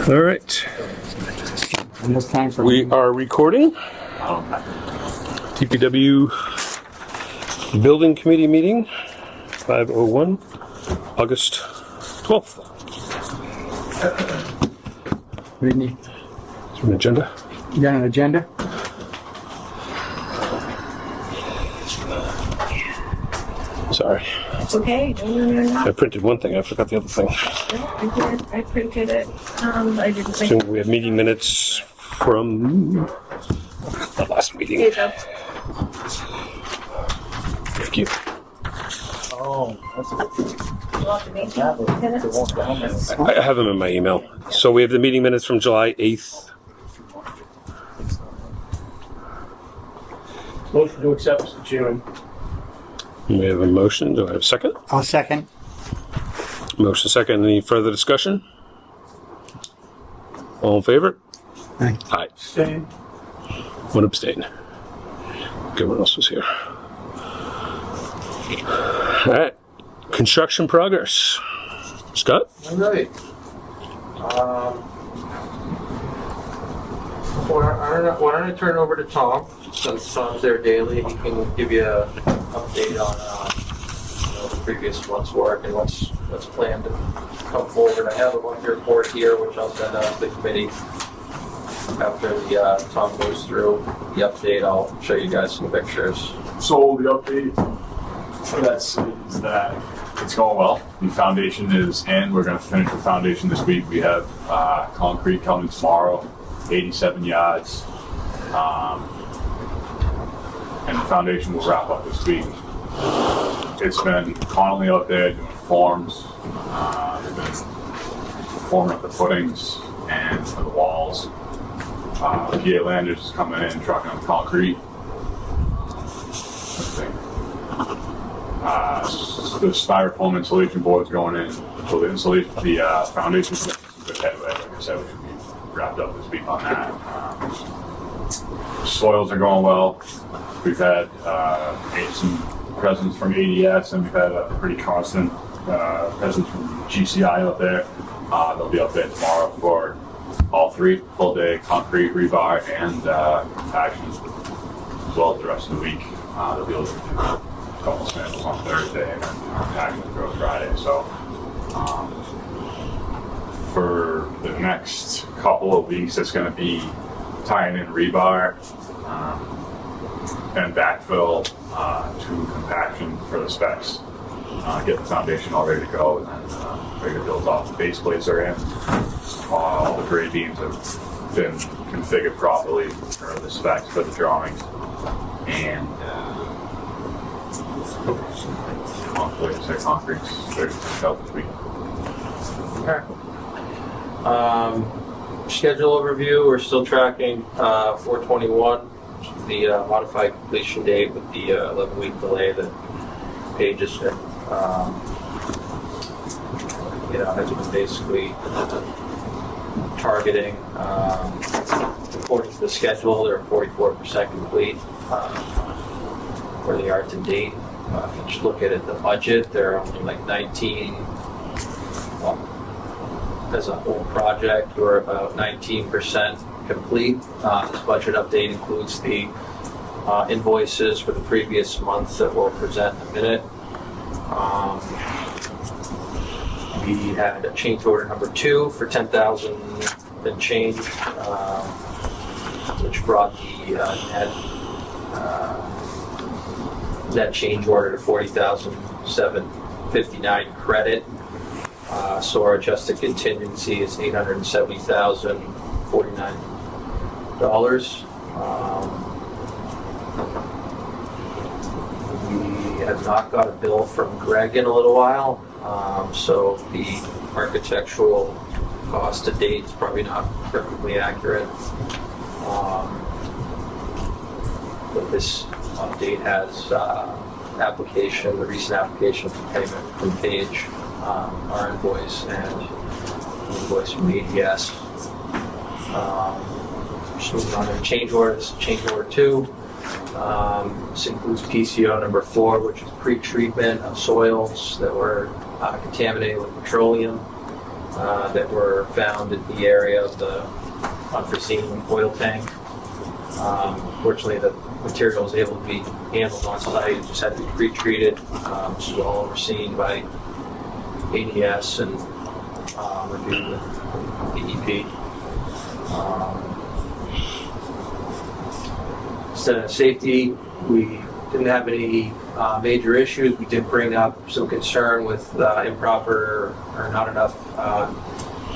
All right. We are recording. DPW Building Committee meeting, 5:01, August 12th. Whitney, Is there an agenda? you got an agenda? Sorry. It's okay. No. I printed one thing. I forgot the other thing. No, I did. I printed it. I didn't So think we have meeting minutes from the last meeting. it up. Thank you. Oh, that's You want the meeting minutes? I have them in my email. So we have the meeting minutes from July 8th. Motion to accept, Mr. Chairman. We have a motion. Do I have a second? I'll second. Motion second. Any further discussion? All in favor? Aye. Aye. Same. One abstain. Everyone else was here. All right. Construction progress. Scott? All right. Why don't I turn it over to Tom, since Tom's there daily. He can give you an update on the previous month's work and what's planned to come forward. I have a monthly report here, which I'll send out to the committee after Tom goes through the update. I'll show you guys some pictures. So the update for that is that it's going well. The foundation is in. We're going to finish the foundation this week. We have concrete coming tomorrow, 87 yards. And the foundation will wrap up this week. It's been constantly out there doing forms. They've been forming up the footings and for the walls. PA Landers is coming in, trucking on concrete. The styrofoam insulation board's going in. So the insulation, the foundation's getting some good headway. Like I said, we should be wrapped up this week on that. Soils are going well. We've had some presence from ADS, and we've had a pretty constant presence from GCI out there. They'll be up there tomorrow for all three, full day concrete, rebar, and action, as well as the rest of the week. They'll be able to do a couple samples on Thursday and then action through Friday. So for the next couple of weeks, it's going to be tying in rebar and backfill to compaction for the specs. Get the foundation all ready to go, and then ready to build off the base plates are in. All the grade beams have been configured properly for the specs for the drawings, and like I said, concrete's ready to finish out this week. Okay. Schedule overview, we're still tracking 4/21, the modified completion date with the 11-week delay that Paige has been, has been basically targeting. According to the schedule, they're 44% complete where they are to date. If you just look at the budget, they're only like 19, well, as a whole project, we're about 19% complete. This budget update includes the invoices for the previous month that we'll present in a minute. We had a change order number 2 for 10,000 and change, which brought the net change order to 40,759 credit. So our adjusted contingency is $870,049. We have not got a bill from Greg in a little while, so the architectural cost to date is probably not perfectly accurate. But this update has the recent application for payment from Paige, our invoice, and the invoice from ADS. Just moving on to change orders. Change order 2. This includes PCO number 4, which is pre-treatment of soils that were contaminated with petroleum. that were found in the area of the unforeseen oil tank. Fortunately, the material was able to be handled on site. It just had to be pre-treated. This was all overseen by ADS and reviewed with DEP. So safety, we didn't have any major issues. We did bring up some concern with improper or not enough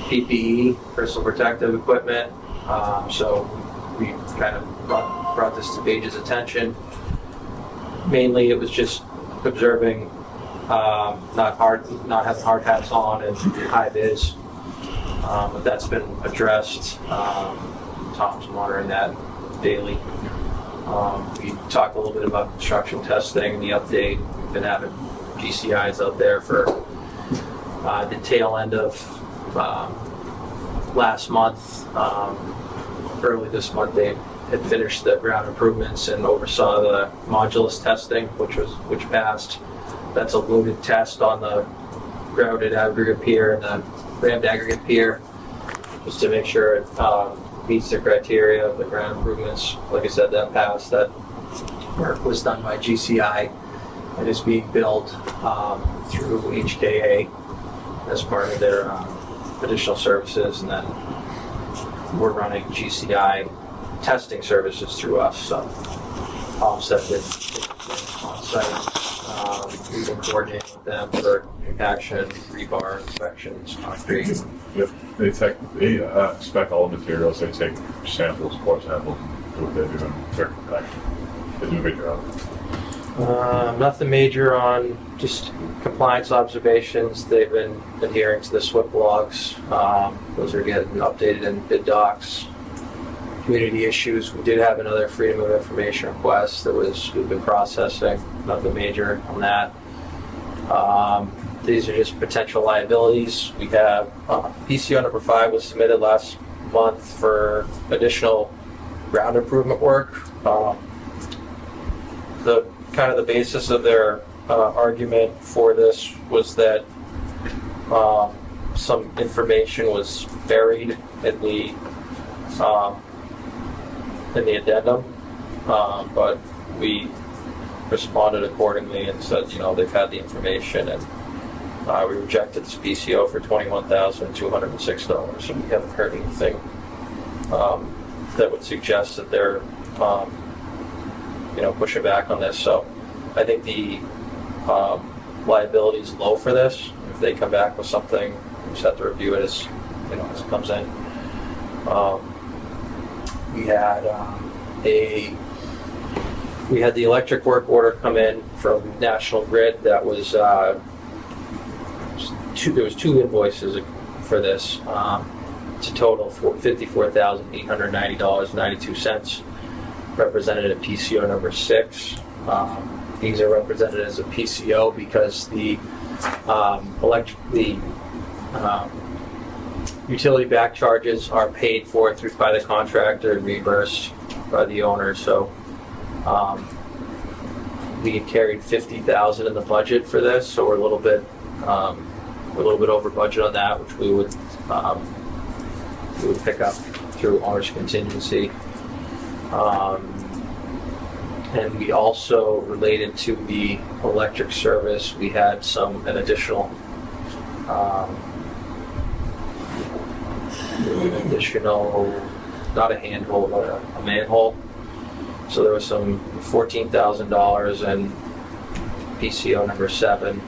PPE, personal protective equipment. So we kind of brought this to Paige's attention. Mainly, it was just observing not having hard hats on and high vis. But that's been addressed. Tom's monitoring that daily. We talked a little bit about construction testing, the update. We've been having GCIs out there for the tail end of last month. Early this month, they had finished the ground improvements and oversaw the modulus testing, which passed. That's a loaded test on the grouted aggregate pier and the rammed aggregate pier, just to make sure it meets the criteria of the ground improvements. Like I said, that passed. That work was done by GCI and is being billed through HKA as part of their additional services, and then we're running GCI testing services through us. So offset on site. We've been coordinating with them for compaction, rebar inspections, concrete. Yep. They inspect all the materials. They take samples, core samples, do what they do in their compaction. They do a good job. Nothing major on just compliance observations. They've been adhering to the SWIP logs. Those are getting updated in bid docs. Community issues. We did have another Freedom of Information request that we've been processing. Nothing major on that. These are just potential liabilities. We have PCO number 5 was submitted last month for additional ground improvement work. The kind of the basis of their argument for this was that some information was buried in the addendum, but we responded accordingly and said, they've had the information, and we rejected this PCO for $21,206. So we haven't heard anything that would suggest that they're pushing back on this. So I think the liability is low for this. If they come back with something, we just have to review it as it comes in. We had the electric work order come in from National Grid. That was there was 2 invoices for this. It's a total for $54,890.92. Represented at PCO number 6. These are represented as a PCO because the utility back charges are paid for by the contractor and reimbursed by the owner. So we had carried $50,000 in the budget for this, so we're a little bit over budget on that, which we would pick up through owner's contingency. And we also, related to the electric service, we had an additional not a handhole, but a manhole. So there was some $14,000 in PCO number 7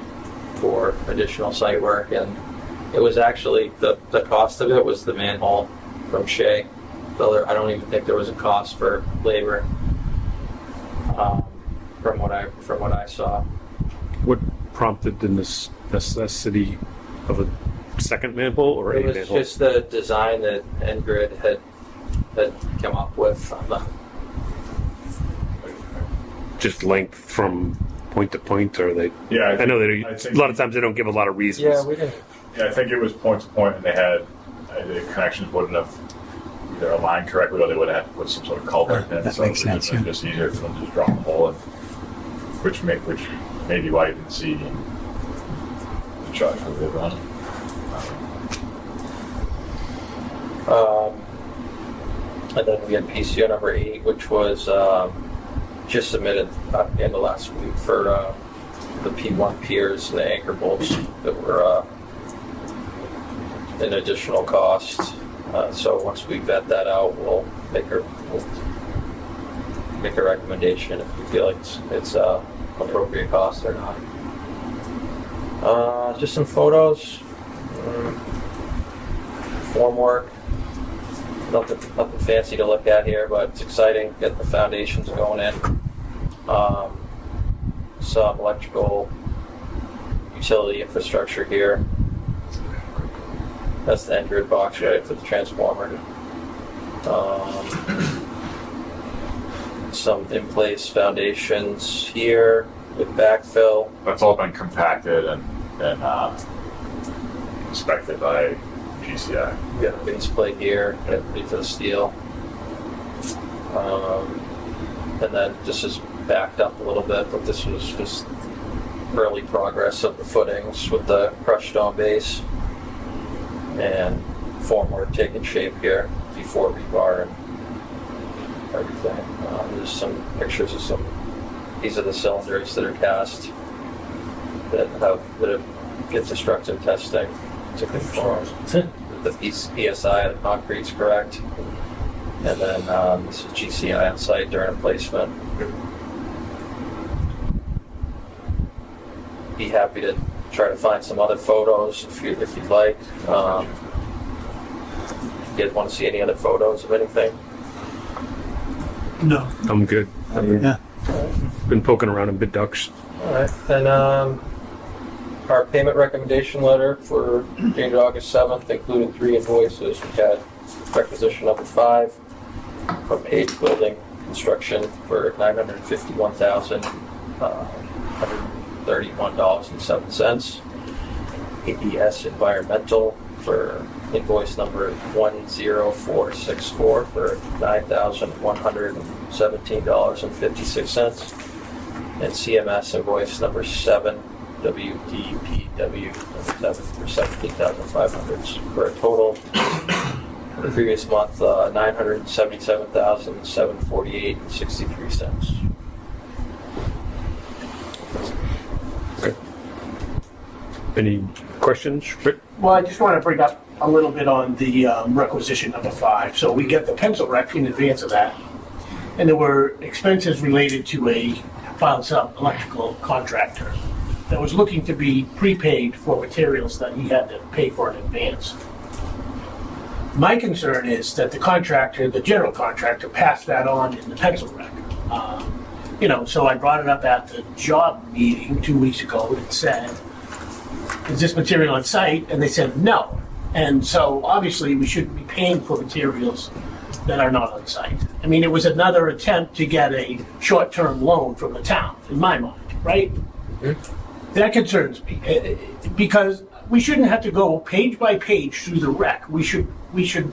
for additional site work, and it was actually the cost of it was the manhole from Shea. So I don't even think there was a cost for labor from what I saw. What prompted the necessity of a second manhole or It a was manhole? just the design that Ngrid had come up with on the. Just length from point to point, or they? Yeah, I know they. I A think- lot of times they don't give a lot of reasons. Yeah, we didn't. Yeah, I think it was point to point, and they had the connections wouldn't have either aligned correctly, or they would have put some sort of culvert in. That so makes it was sense, yeah. just easier for them to just drop a hole in, which may be why you didn't see the charge for the run. And then we had PCO number 8, which was just submitted at the end of last week for the P1 piers and the anchor bolts that were an additional cost. So once we vet that out, we'll make a recommendation if we feel like it's appropriate cost or not. Just some photos, form work. Nothing fancy to look at here, but it's exciting. Getting the foundations going in. Some electrical utility infrastructure here. That's the end grid box, right, for the transformer. Some in place foundations here with backfill. That's all been compacted and inspected by GCI. We got a base plate here, get ready for the steel. And then this is backed up a little bit, but this was just early progress of the footings with the crushed stone base and formwork taking shape here before rebar and everything. There's some pictures of these are the cylinders that are cast that have get destructive testing to confirm the PSI of the concrete's correct. And then this is GCI on site during placement. Be happy to try to find some other photos if you'd like. You guys want to see any other photos of anything? No. I'm good. Yeah. Been poking around in bid ducks. All right. And our payment recommendation letter for dated August 7th included 3 invoices. We had requisition number 5 from Page Building Construction for $951,131.07. ADS Environmental for invoice number 10464 for $9,117.56. And CMS invoice number 7, WDPW number 7 for $17,500 for a total for the previous month $977,748.63. Okay. Any questions? Rick? Well, I just want to bring up a little bit on the requisition number 5. So we get the pencil rec in advance of that. And there were expenses related to a file sub electrical contractor that was looking to be prepaid for materials that he had to pay for in advance. My concern is that the contractor, the general contractor, passed that on in the pencil rec. So I brought it up at the job meeting 2 weeks ago and said, is this material on site? And they said no. And so obviously we shouldn't be paying for materials that are not on site. I mean, it was another attempt to get a short-term loan from the town, in my mind, right? Mm-hmm. That concerns me because we shouldn't have to go page by page through the rec. We should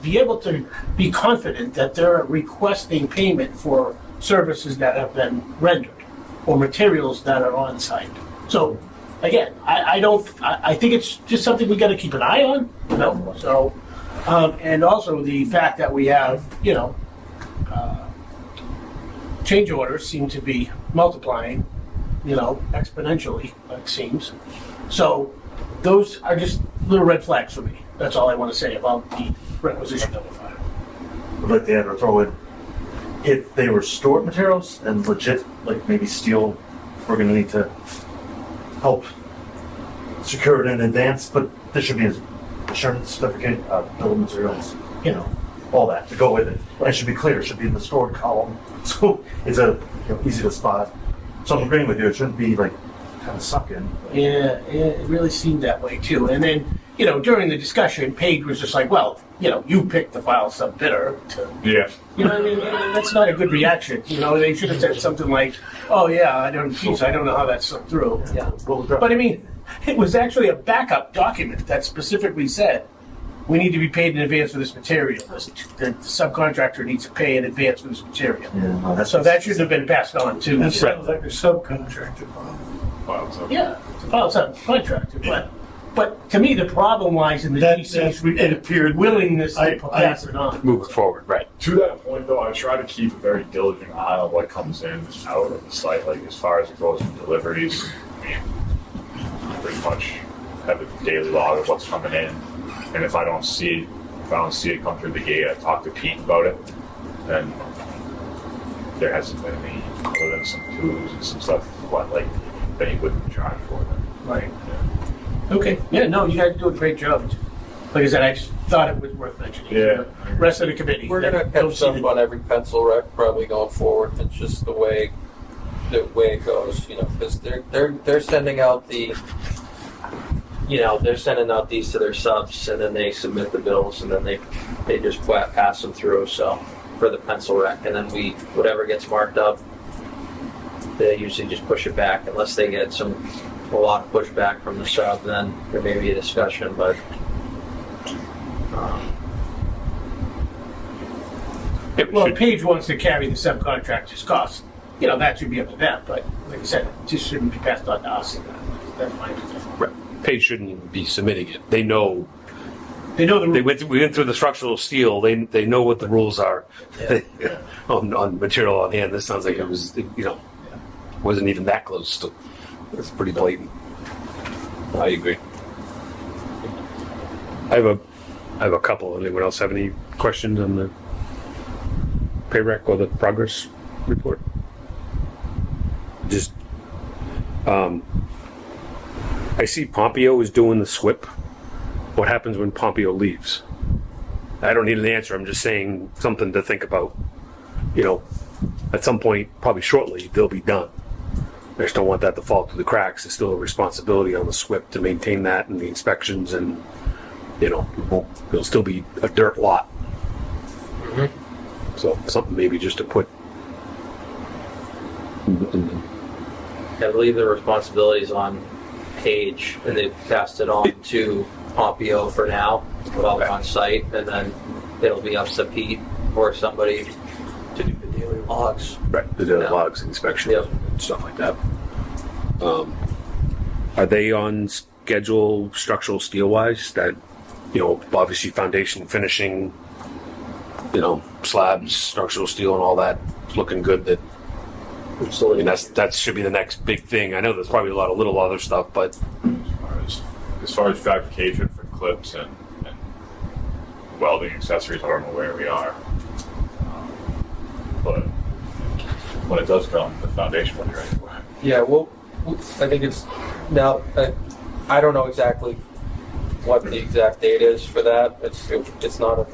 be able to be confident that they're requesting payment for services that have been rendered or materials that are on site. So again, I think it's just something we got to keep an eye on, So, and also the fact that we have, change orders seem to be multiplying, exponentially, it seems. So, those are just little red flags for me. That's all I want to say about the requisition number 5. I'd like to add or throw in, if they were stored materials and legit, like maybe steel, we're going to need to help secure it in advance, but there should be an insurance certificate, bill of materials, all that to go with it. And it should be clear, it should be in the stored column, so it's easy to spot. So I'm agreeing with you, it shouldn't be like kind of suck in. Yeah, it really seemed that way too. And then, during the discussion, Paige was just like, well, you picked the file sub bidder to, Yeah. I mean, that's not a good reaction. They should have said something like, oh yeah, I don't know how that slipped through. Yeah. But I mean, it was actually a backup document that specifically said, we need to be paid in advance for this material. The subcontractor needs to pay in advance for this material. Yeah, So that shouldn't have been passed on to. That sounds like a subcontractor problem. Well, so Yeah, it's a file subcontractor, but But to me, the problem lies in the GC's it appeared willingness I- to pass it on. Move it forward, right. To that point, though, I try to keep a very diligent eye on what comes in and out of the site, like as far as it goes from deliveries. I mean, pretty much have a daily log of what's coming in, and if I don't see it come through the gate, I talk to Pete about it. Then there hasn't been any, other than some tools and some stuff, like that he wouldn't charge for them. Right. Okay. Yeah, no, you guys do a great job. Like I said, I just thought it was worth mentioning. Yeah. The rest of the committee. We're gonna don't catch see up on every pencil wreck probably going forward. It's just the way it goes, you know, because they're sending out they're sending out these to their subs, and then they submit the bills, and then they just pass them through. So for the pencil wreck, and then whatever gets marked up, they usually just push it back unless they get a lot of pushback from the sub. Then there may be a discussion, but. Well, Page wants to carry the subcontractor's costs. You know, that should be up to them, but like I said, it just shouldn't be passed on to us. That's my position. Right. Page shouldn't even be submitting it. They know. They know the We rules. went through the structural steel. They know what the rules are on material on hand. This sounds like it was, wasn't even that close to. It's pretty blatant. I agree. I have a couple. Anyone else have any questions on the pay rec or the progress report? Just, I see Pompeo is doing the SWIP. What happens when Pompeo leaves? I don't need an answer. I'm just saying something to think about. At some point, probably shortly, they'll be done. I just don't want that to fall through the cracks. There's still a responsibility on the SWIP to maintain that and the inspections, and it'll still be a dirt lot. Mm-hmm. So something maybe just to put. I believe the responsibility is on Page, and they've passed it on to Pompeo for now, while they're on site, and then it'll be up to Pete or somebody to do the daily logs. Right, the daily logs, inspection, Yep. and stuff like that. Are they on schedule structural steel wise? That, obviously foundation finishing, slabs, structural steel, and all that looking good. That should be the next big thing. I know there's probably a lot of little other stuff, but As far as fabrication for clips and welding accessories, I don't know where we are. But when it does come, the foundation will be ready for it. Yeah, well, I think it's now. I don't know exactly what the exact date is for that. It's not in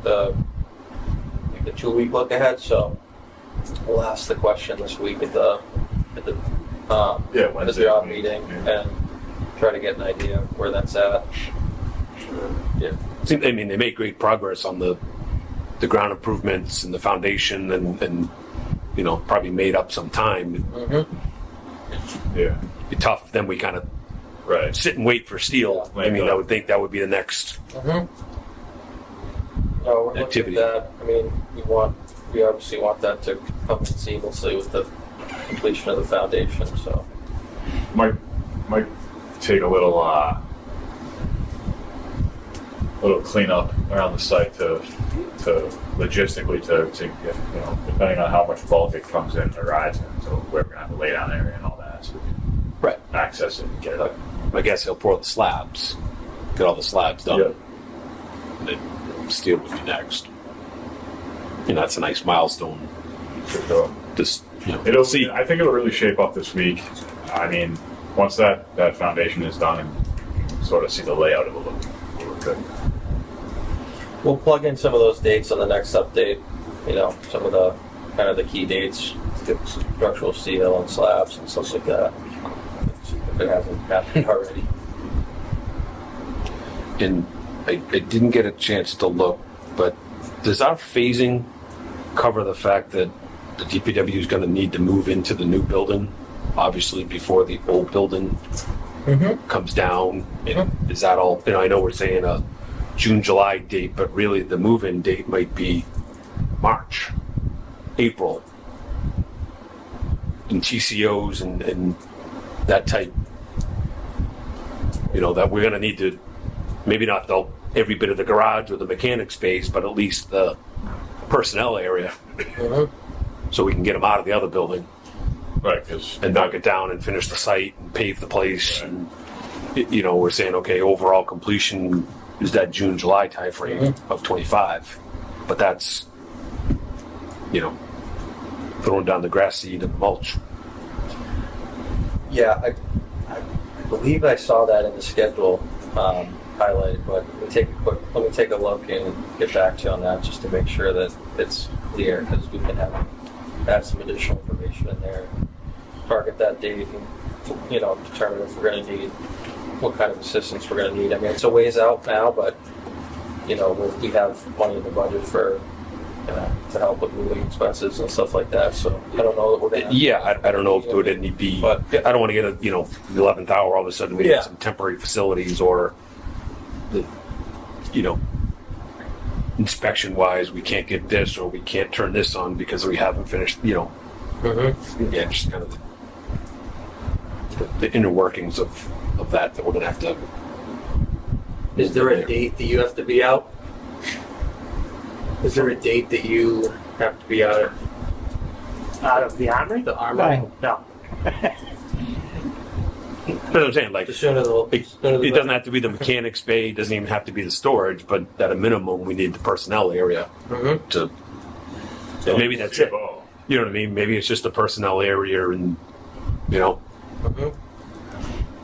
the 2-week look ahead. So we'll ask the question this week at the Wednesday job meeting and try to get an idea of where that's at. yeah. I mean, they make great progress on the ground improvements and the foundation, and probably made up some time. Mm-hmm. Yeah. It'd be tough. Then we kind of Right. sit and wait for steel. Yeah. I mean, I would think that would be the next. Mm-hmm. No, we're Activity. looking at that. I mean, we obviously want that to come in seamlessly with the completion of the foundation. So Might take a little cleanup around the site to logistically to get, depending on how much bulk it comes in or rides in, so where we're gonna have a lay down area and all that, so we can Right. access it and get it up. I guess he'll pour the slabs, get all the slabs done. Yeah. And then steel would be next. That's a nice milestone. For sure. Just It'll see. I think it'll really shape up this week. I mean, once that foundation is done and sort of see the layout, it'll look good. we'll plug in some of those dates on the next update. Some of the kind of the key dates, structural steel and slabs and stuff like that. If it hasn't happened already. And I didn't get a chance to look, but does our phasing cover the fact that the DPW is going to need to move into the new building, obviously before the old building comes down? And is that all? I know we're saying a June, July date, but really the move-in date might be March, April, and TCOs and that type. you know, that we're gonna need to, maybe not every bit of the garage or the mechanic space, but at least the personnel area. So we can get them out of the other building Right, because and knock it down and finish the site and pave the place. And, you know, we're saying, okay, overall completion is that June, July timeframe of 25. But that's, you know, throwing down the grass seed and mulch. Yeah, I believe I saw that in the schedule highlighted, but let me take a look and get back to you on that just to make sure that it's clear, because we can add some additional information in there, target that date, and, you know, determine if we're going to need, what kind of assistance we're going to need. I mean, it's a ways out now, but, you know, we have money in the budget for, to help with moving expenses and stuff like that. So I don't know that we're going to. Yeah, I don't know if there would any be, But- I don't want to get a, you know, the 11th hour, all of a sudden we Yeah. need some temporary facilities or, the, you know, inspection wise, we can't get this or we can't turn this on because we haven't finished, you know. Yeah, just kind of the inner workings of that we're going to have to. Is there a date that you have to be out? Is there a date that you have to be out Out of the armory? the armor? Right. No. That's what I'm saying, like, The sooner the it doesn't have to be the mechanics bay, it doesn't even have to be the storage, but at a minimum, we need the personnel area to, and maybe that's it. You know what I mean? Maybe it's just the personnel area and, you know,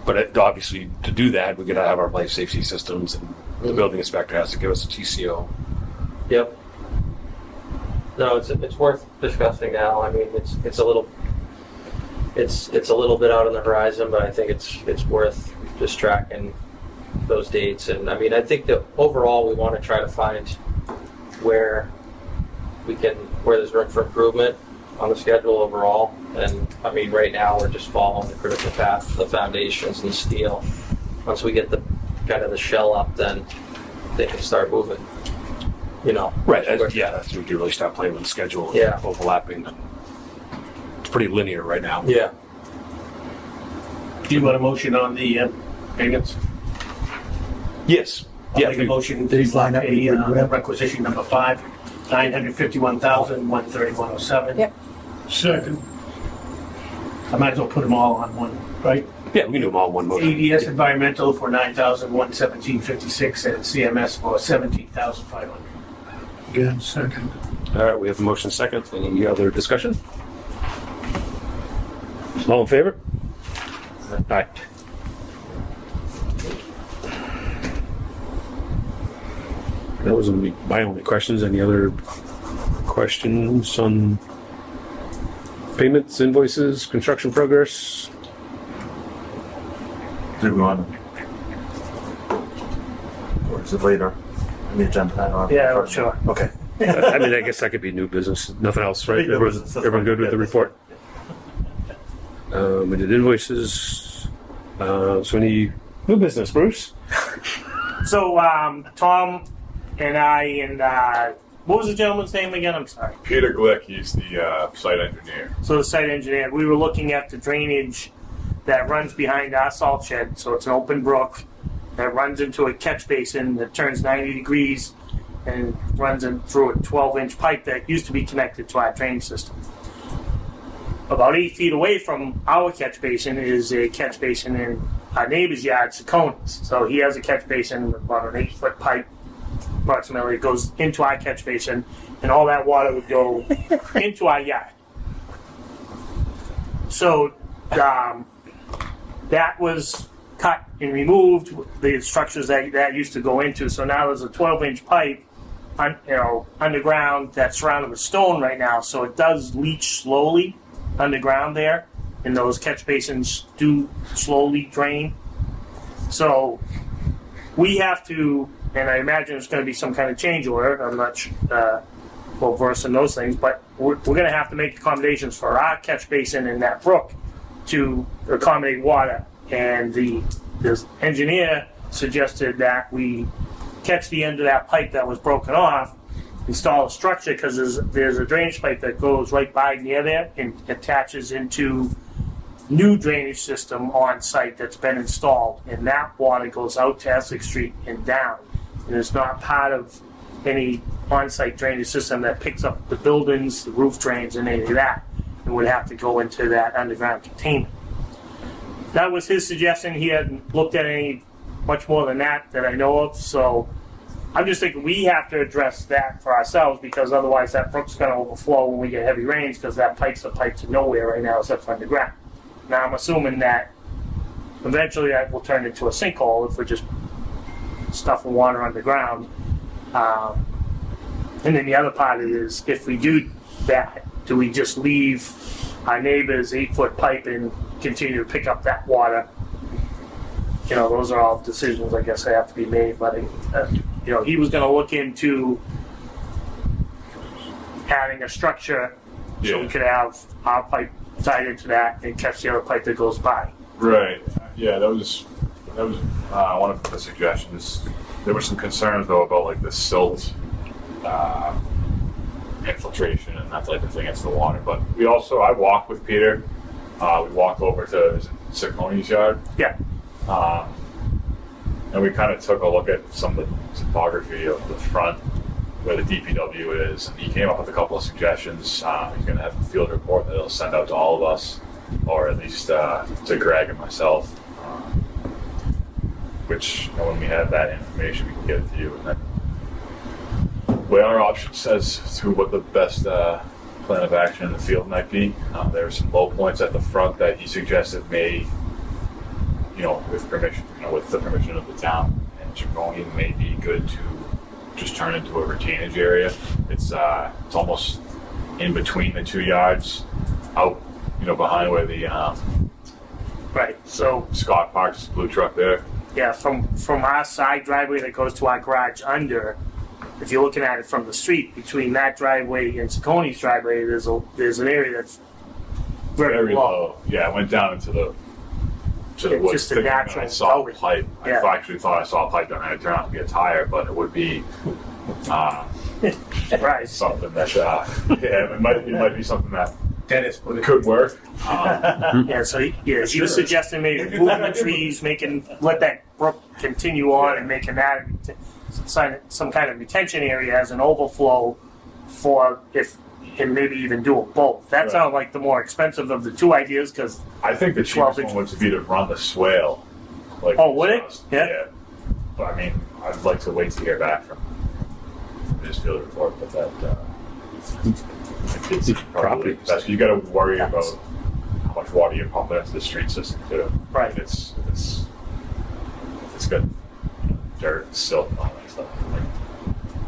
but obviously to do that, we got to have our life safety systems and the building inspector has to give us a TCO. Yep. No, it's worth discussing now. I mean, it's a little bit out on the horizon, but I think it's worth just tracking those dates. And I mean, I think that overall we want to try to find where there's room for improvement on the schedule overall. And I mean, right now we're just following the critical path, the foundations and the steel. Once we get the kind of the shell up, then they can start moving. You know. Right. That's when we can really start playing with the schedule. And Yeah. overlapping. It's pretty linear right now. Yeah. Do you want a motion on the payments? Yes. I'll Yeah. make a motion These to line up pay with the- requisition number 5, $951,131.07. Yep. Second. I might as well put them all on one, right? Yeah, we can do them all in one motion. ADS Environmental for $9,117.56 and CMS for $17,500. Again, second. All right, we have a motion second. Any other discussion? All in favor? Aye. That was my only questions. Any other questions on payments, invoices, construction progress? Do we want to? Or is it later in the agenda? Yeah, sure. Okay. I mean, I guess that could be new business. Nothing else, right? New Everyone, business, that's everyone fine. good with the Yeah, report? We did invoices. So any new business, Bruce? So, Tom and I and, what was the gentleman's name again? I'm sorry. Peter Glick, he's the site engineer. So the site engineer, we were looking at the drainage that runs behind our salt shed. So it's an open brook that runs into a catch basin that turns 90 degrees and runs in through a 12-inch pipe that used to be connected to our drain system. About 8 feet away from our catch basin is a catch basin in our neighbor's yard, Saconis. So he has a catch basin with about an 8-foot pipe, approximately. It goes into our catch basin, and all that water would go into our yard. So that was cut and removed, the structures that used to go into. So now there's a 12-inch pipe underground that's surrounded with stone right now. So it does leach slowly underground there, and those catch basins do slowly drain. So we have to, and I imagine it's going to be some kind of change order. I'm not well versed in those things, but we're going to have to make accommodations for our catch basin in that brook to accommodate water. And the engineer suggested that we catch the end of that pipe that was broken off, install a structure, because there's a drainage pipe that goes right by near there and attaches into new drainage system on site that's been installed, and that water goes out to Essex Street and down. And it's not part of any on-site drainage system that picks up the buildings, the roof drains, and any of that. It would have to go into that underground containment. That was his suggestion. He hadn't looked at any much more than that I know of. So I'm just thinking we have to address that for ourselves, because otherwise that brook's going to overflow when we get heavy rains, because that pipe's a pipe to nowhere right now except for underground. Now I'm assuming that eventually that will turn into a sinkhole if we're just stuffing water underground. And then the other part is, if we do that, do we just leave our neighbor's 8-foot pipe and continue to pick up that water? You know, those are all decisions I guess that have to be made. But you know, he was going to look into adding a structure so we could have our pipe tied into that and catch the other pipe that goes by. Right. Yeah, that was one of the suggestions. There were some concerns though about like the silt infiltration and that type of thing into the water. But I walked with Peter. We walked over to Cicconi's yard. Yeah. And we kind of took a look at some of the topography of the front where the DPW is, and he came up with a couple of suggestions. He's going to have a field report that he'll send out to all of us, or at least to Greg and myself, which, you know, when we have that information, we can get it to you. And then weigh our options as to what the best plan of action in the field might be. There are some low points at the front that he suggested may, you know, with the permission of the town and Ciccone, may be good to just turn into a retainage area. It's almost in between the 2 yards, out, you know, behind where the Right. So Scott parks his blue truck there. yeah, from our side driveway that goes to our garage under, if you're looking at it from the street, between that driveway and Cicconi's driveway, there's an area that's very low. Yeah, I went down into the It's woods. just a thinking that natural I saw a gully. pipe. Yeah. I actually thought I saw a pipe down there. It turned out to be a tire, but it would be Right. something that it might be something that Dennis put it. could work. Yeah, so he was suggesting maybe moving the trees, let that brook continue on, and making that some kind of retention area as an overflow for and maybe even do it both. That Right. sounds like the more expensive of the two ideas, because I think the 12 cheapest one would be to run the swale. Like, Oh, would it? Yeah. But I mean, I'd like to wait to hear back from his field report, but that it's probably Property. best. You got to worry about how much water you're pumping into the street system too. Right. If it's got dirt, silt, and all that stuff. Like,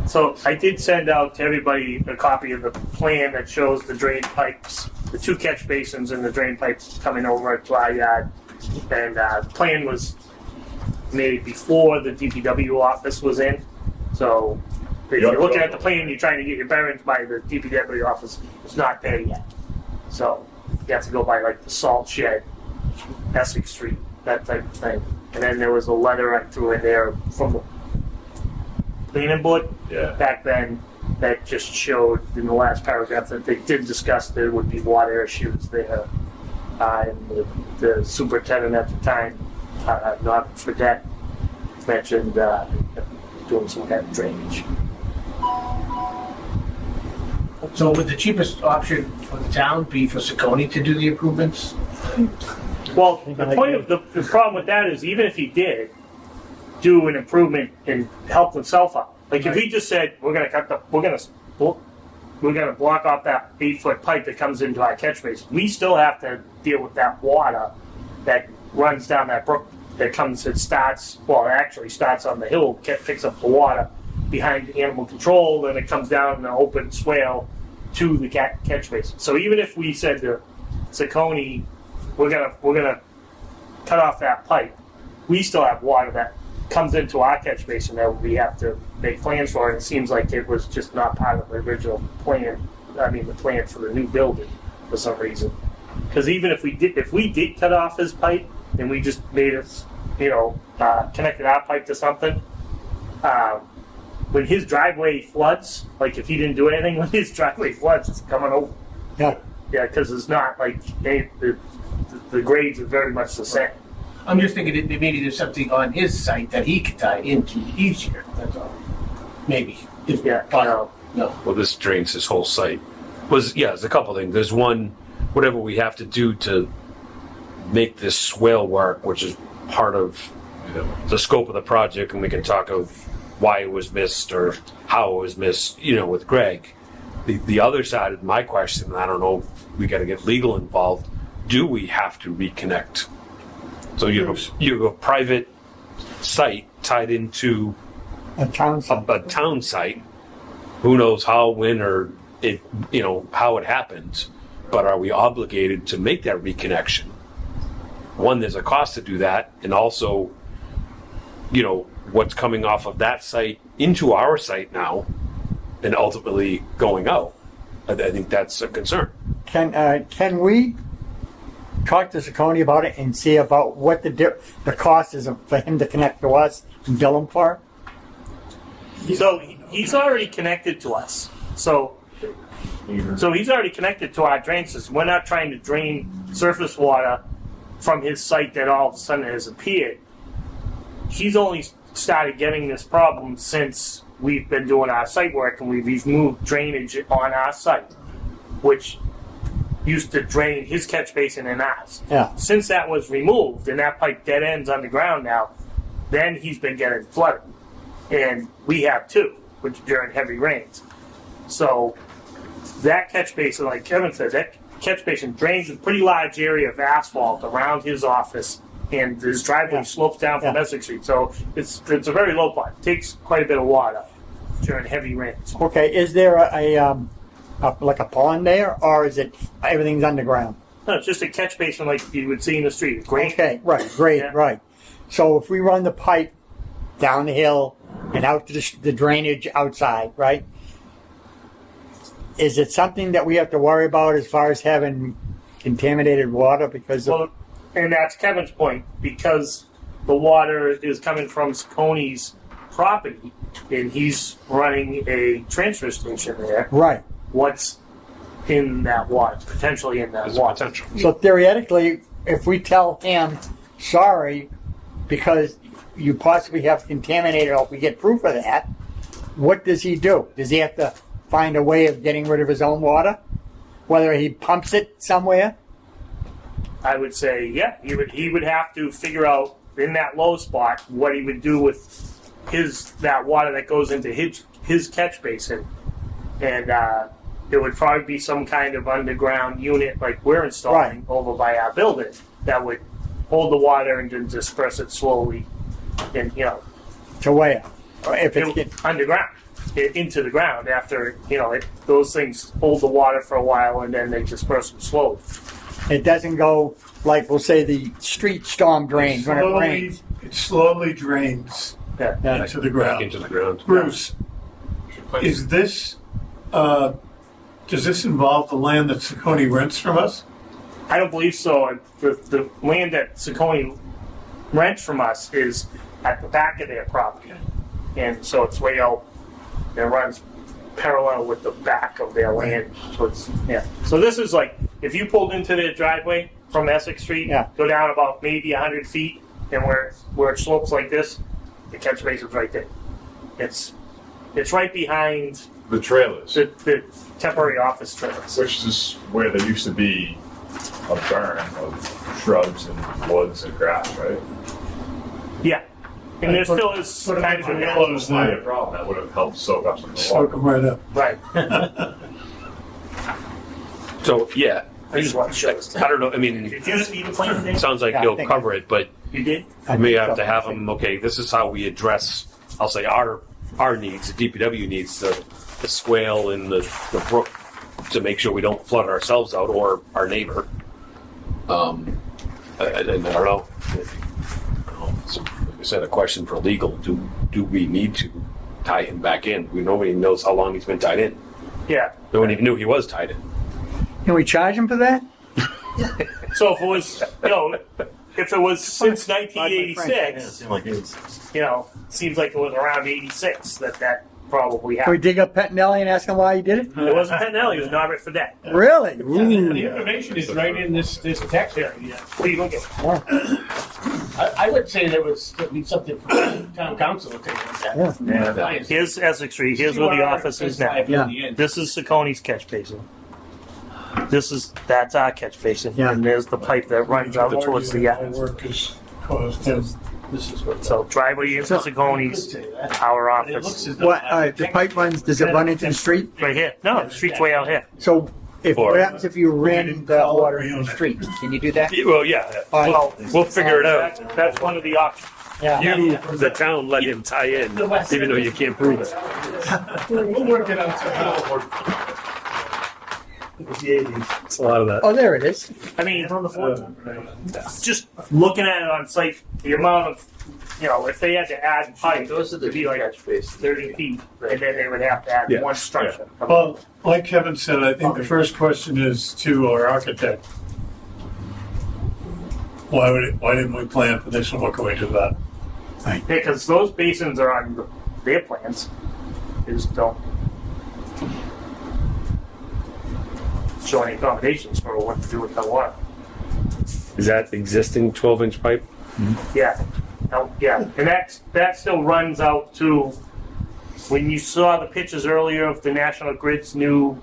So I did send out to everybody a copy of the plan that shows the drain pipes, the two catch basins and the drain pipes coming over to our yard. And the plan was made before the DPW office was in. So if you're looking at the plan, you're trying to get your bearings by the DPW office, it's not there yet. So you have to go by like the salt shed, Essex Street, that type of thing. And then there was a letter I threw in there from the planning board yeah. back then that just showed in the last paragraph that they did discuss there would be water issues there. And the superintendent at the time, not Fredette, mentioned doing some kind of drainage. So would the cheapest option for the town be for Ciccone to do the improvements? Well, the problem with that is, even if he did do an improvement and help himself out, like if he just said we're gonna block off that 8-foot pipe that comes into our catch basin, we still have to deal with that water that runs down that brook that comes and starts on the hill, picks up the water behind animal control, then it comes down in an open swale to the catch basin. So even if we said to Ciccone, we're gonna cut off that pipe, we still have water that comes into our catch basin that we have to make plans for, and it seems like it was just not part of the original plan. I mean, the plan for the new building for some reason. Because even if we did cut off his pipe and we just made it, connected our pipe to something, when his driveway floods, like if he didn't do anything, when his driveway floods, it's coming over. Yeah. Yeah, because it's not like the grades are very much the same. I'm just thinking that maybe there's something on his site that he could tie into easier, that's all. Maybe. If Yeah, possible. No. Well, this drains his whole site. There's a couple things. There's one, whatever we have to do to make this swale work, which is part of the scope of the project, and we can talk of why it was missed or how it was missed, with Greg. The other side of my question, I don't know, we got to get legal involved. Do we have to reconnect? So you have a private site tied into A town site. a town site. Who knows how, when, or it, how it happens. But are we obligated to make that reconnection? One, there's a cost to do that, and also, what's coming off of that site into our site now, and ultimately going out. I think that's a concern. Can we talk to Saccone about it and see about what the cost is for him to connect to us and bill him for it? So he's already connected to us. So he's already connected to our drain system. We're not trying to drain surface water from his site that all of a sudden has appeared. He's only started getting this problem since we've been doing our site work, and we've moved drainage on our site, which used to drain his catch basin and ours. Yeah. Since that was removed and that pipe dead ends underground now, then he's been getting flooded. And we have too, which during heavy rains. So that catch basin, like Kevin said, that catch basin drains a pretty large area of asphalt around his office, and his driveway slopes down from Essex Street. So it's a very low point. It takes quite a bit of water during heavy rains. Okay, is there a pond there, or is it everything's underground? No, it's just a catch basin like you would see in the street. Great. Okay, right, great, Yeah. right. So if we run the pipe down the hill and out to the drainage outside, right? Is it something that we have to worry about as far as having contaminated water because of? Well, and that's Kevin's point, because the water is coming from Saccone's property, and he's running a transfer station there. Right. What's in that water? Potentially in that There's a water. potential. So theoretically, if we tell him, sorry, because you possibly have contaminated, or if we get proof of that, what does he do? Does he have to find a way of getting rid of his own water? Whether he pumps it somewhere? I would say, yeah, he would have to figure out in that low spot what he would do with that water that goes into his catch basin, and it would probably be some kind of underground unit like we're installing over by our building that would hold the water and then disperse it slowly, and To where? Or if it's underground into the ground after those things hold the water for a while and then they disperse them slowly. it doesn't go like, we'll say, the street storm drains when it rains. It slowly drains Yeah. into the Back ground. into the ground. Bruce, is this, does this involve the land that Saccone rents from us? I don't believe so. The land that Saccone rents from us is at the back of their property, and so it's way out. It runs parallel with the back of their land. So this is like if you pulled into their driveway from Essex Street, go down about maybe 100 feet, and where it slopes like this, the catch basin's right there. It's right behind The trailers, the temporary office trailers. which is where there used to be a burn of shrubs and woods and grass, right? Yeah. And there still is kind of a Close by a problem that would have helped soak up some of the Soak water. them right up. right. So, yeah. I just want to show this. I don't know. I mean, Did you see the plan today? it sounds like Yeah, I you'll think- cover it, but You did? we may have to have them, okay, this is how we address, I'll say, our needs, the DPW needs, the swale and the brook, to make sure we don't flood ourselves out or our neighbor. I don't know. So, like I said, a question for legal, do we need to tie him back in? Nobody knows how long he's been tied in. Yeah. No one even knew he was tied in. Can we charge him for that? So if it was, if it was since Yeah, 1986, it seemed like it was. seems like it was around 86 that probably Can we have. dig up Pettinelli and ask him why he did it? It wasn't Pettinelli, it was Norbert Fedette. Really? The Ooh. information is right in this tax area. What are you looking at? I would say there was something for town council to take a look at. Yeah. Here's Essex Street, here's where the office is now. Yeah. This is Saucony's catch basin. That's our catch basin. Yeah. And there's the pipe that runs out towards the yard. Work is caused. This is what. So driveway into Saucony's, our It looks office. as though. What, the pipe runs, does it run into the street? Right here. No, the street's way out here. So Or- what happens if you ran the water in the street? Can you do that? Well, yeah. Well, We'll figure it out. That's one of the options. Yeah. You, the town, let him tie in, even though you can't prove it. We'll work it out somehow. It's a lot of that. Oh, there it is. I mean, just looking at it on site, the amount of, if they had to add pipe, Those are the it'd be like catch basins. 30 feet, and then they would have to add Yeah. one structure. Well, like Kevin said, I think the first question is to our architect. Why didn't we plan for this and what can we do about it? Because those basins are on their plans. They just don't show any accommodations for what to do with the water. Is that existing 12-inch pipe? Yeah, yeah, and that still runs out to, when you saw the pictures earlier of the National Grid's new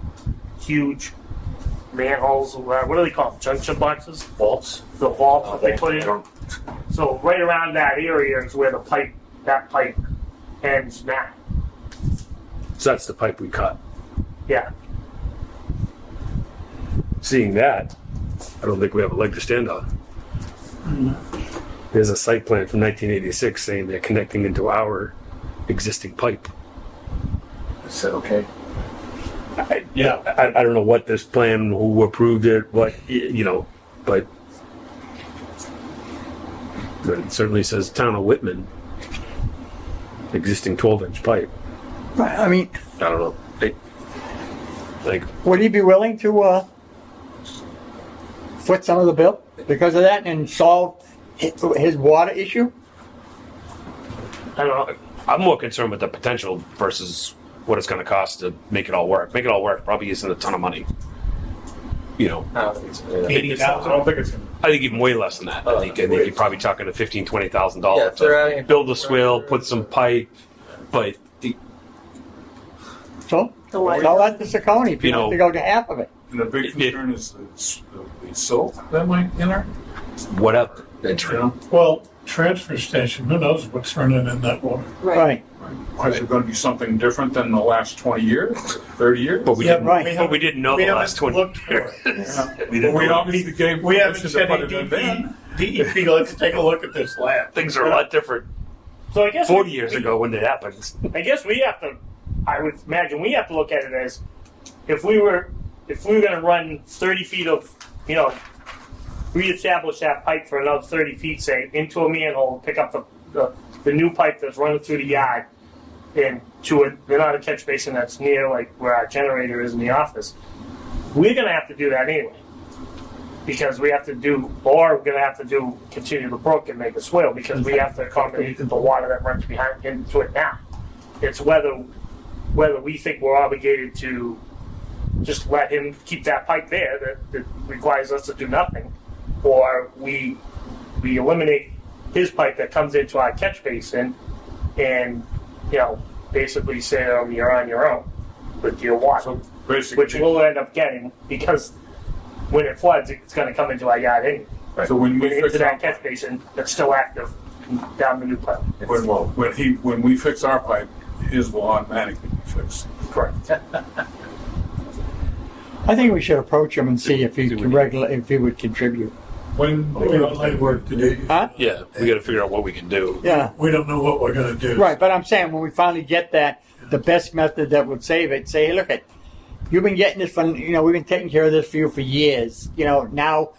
huge manholes, what do they call them, junction boxes? Vaults. The vaults that they put in. So right around that area is where that pipe ends now. So that's the pipe we cut. Yeah, Seeing that, I don't think we have a leg to stand on. There's a site plan from 1986 saying they're connecting into our existing pipe. Is that okay? Yeah. I don't know what this plan, who approved it, but but it certainly says town of Whitman, existing 12-inch pipe. Right, I mean, I don't know. would he be willing to foot some of the bill because of that and solve his water issue? I don't know. I'm more concerned with the potential versus what it's going to cost to make it all work. Make it all work probably isn't a ton of money. I don't think so. Yeah. 80,000. I don't think it's gonna. I think even way less than that. I think you're probably talking to $15,000-$20,000 Yeah, if they're adding- to build a swale, put some pipe, but So, tell that to Saucony if you You want know- to go to half of it. And the big concern is the silt that might enter. whatever. Well, transfer station, who knows what's running in that water? Right. Is it going to be something different than the last 20 years, 30 years? But we Yeah, didn't. right. But we didn't know the last 20 looked for years. it. We obviously gave We haven't permission to said put any it in then. DEP, let's take a look at this lab. Things are a lot different So I guess 40 years ago when it happened. I guess we have to. I would imagine we have to look at it as if we were going to run 30 feet of, reestablish that pipe for another 30 feet, say, into a manhole, pick up the new pipe that's running through the yard, and another catch basin that's near like where our generator is in the office. We're going to have to do that anyway, because we have to continue the brook and make a swale because we have to accommodate the water that runs behind into it now. It's whether we think we're obligated to just let him keep that pipe there that requires us to do nothing, or we eliminate his pipe that comes into our catch basin and basically say you're on your own with your water, Basically, which we'll end up getting because when it floods it's going to come into our yard anyway. so when we Into fix that our catch basin that's still active down the new pipe. when we fix our pipe, his will automatically be fixed. Correct. I think we should approach him and see if he can if he would contribute. When We got light work to do. Huh? Yeah, we got to figure out what we can do. Yeah. We don't know what we're gonna do. Right, but I'm saying when we finally get that, the best method that would save it, say, hey, look you've been getting this from, we've been taking care of this for you for years. Now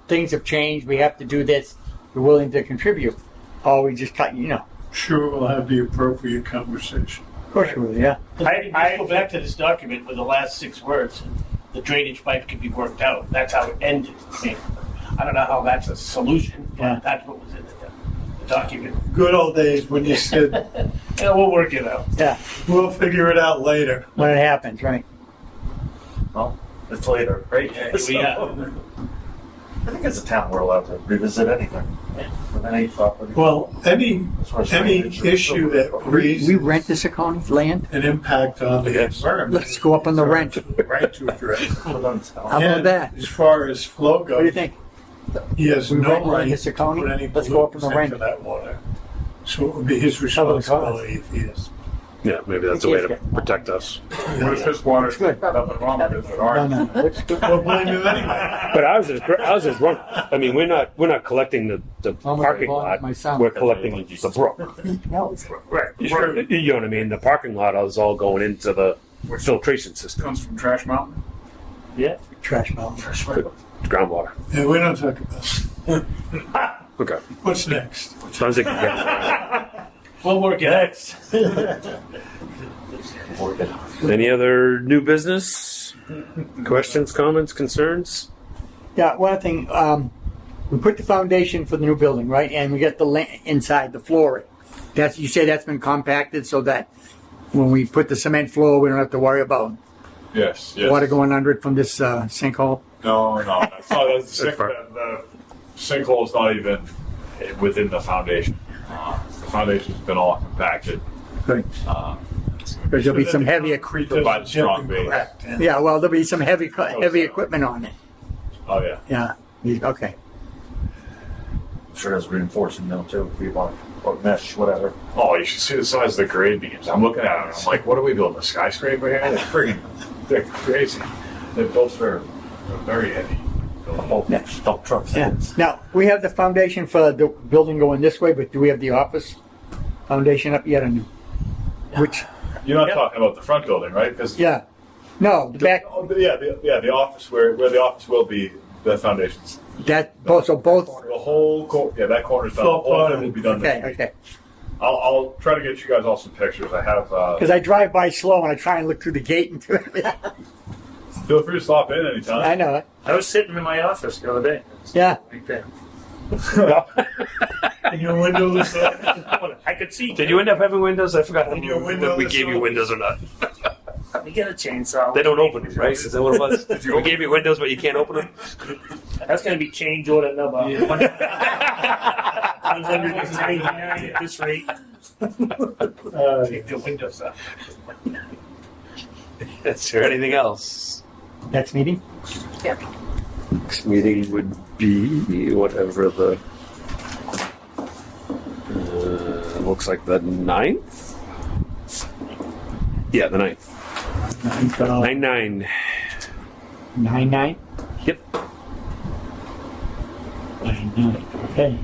things have changed. We have to do this. We're willing to contribute. Or we just cut, Sure, we'll have the appropriate conversation. Of course we will, yeah. I go back to this document with the last 6 words. The drainage pipe can be worked out. That's how it ended. I don't know how that's a solution, but Yeah. that's what was in it. document. Good old days when you said, Yeah, we'll work it out. Yeah, we'll figure it out later. when it happens, right? Well, it's later, right? Yeah. I think as a town, we're allowed to revisit anything with any property. Well, any As far as any drainage, issue that We raises rent this Connie's land. an impact on the environment. Let's go up on the rent. Right to address. How about And that? as far as flow What do you goes, think? he has We no rent right this to Connie? put any Let's go up on the pollutants rent. into that water. So it would be his responsibility if he is. Yeah, maybe that's a way to protect us. What if this water's good. nothing wrong with it, or No, no, it's good. We'll blame him anyway. But ours is wrong. I mean, we're not collecting the Oh my parking God, lot. my son. We're collecting the brook. No, Right. You know what I mean? The parking lot is all going into the filtration system, comes from Trash Mountain? Yeah. trash mountain. groundwater. Yeah, we don't talk about this. Okay. What's next? Sounds like yeah. We'll work it out. Any other new business? Questions, comments, concerns? Yeah, one thing, we put the foundation for the new building, right? And we got the inside, the flooring. You say that's been compacted so that when we put the cement floor, we don't have to worry about Yes, water going under it from this sinkhole? No, that's not, That's fine. the sinkhole is not even within the foundation. The foundation's been all compacted. Good. Because there'll be some heavy, Provide strong base. Correct. And yeah, well, there'll be some heavy equipment on it. Oh, yeah. Yeah, okay. Sure has reinforcing though too. We want or mesh, whatever. Oh, you should see the size of the grade beams. I'm looking at them. I'm like, what are we building? A skyscraper here? They're crazy. They're built for very heavy. Dump trucks. Yeah. Now, we have the foundation for the building going this way, but do we have the office foundation up yet or no? Which, You're not talking about the front building, right? Because yeah. No, the back, the office where the office will be, the foundations. so both, The whole that corner's done. The whole thing will be done. okay, this week. okay. I'll try to get you guys all some pictures. I have. Because I drive by slow and I try and look through the gate and do it. Feel free to stop in anytime. I know it. I was sitting in my office the other day. Yeah. Right there. in your windows, I could see. Did you end up having windows? I forgot In your if window we gave you windows or not. You get a chainsaw. They don't open them, right? Is that what it was? We gave you windows, but you can't open them? That's going to be change order number 199 at this rate. Take the windows up. Is there anything else? Next meeting? Next meeting would be whatever the looks like the 9th. Yeah, the 9th. 9/9. 9/9? Yep. 9/9, okay.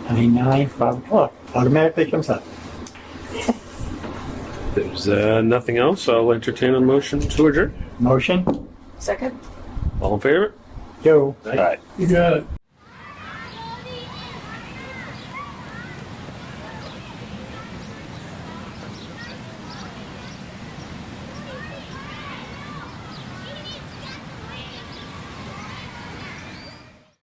And 9/9, 5 o'clock. Automatically comes up. There's nothing else. I'll entertain a motion to adjourn. Motion? Second? All in favor? Joe. All right. you got it.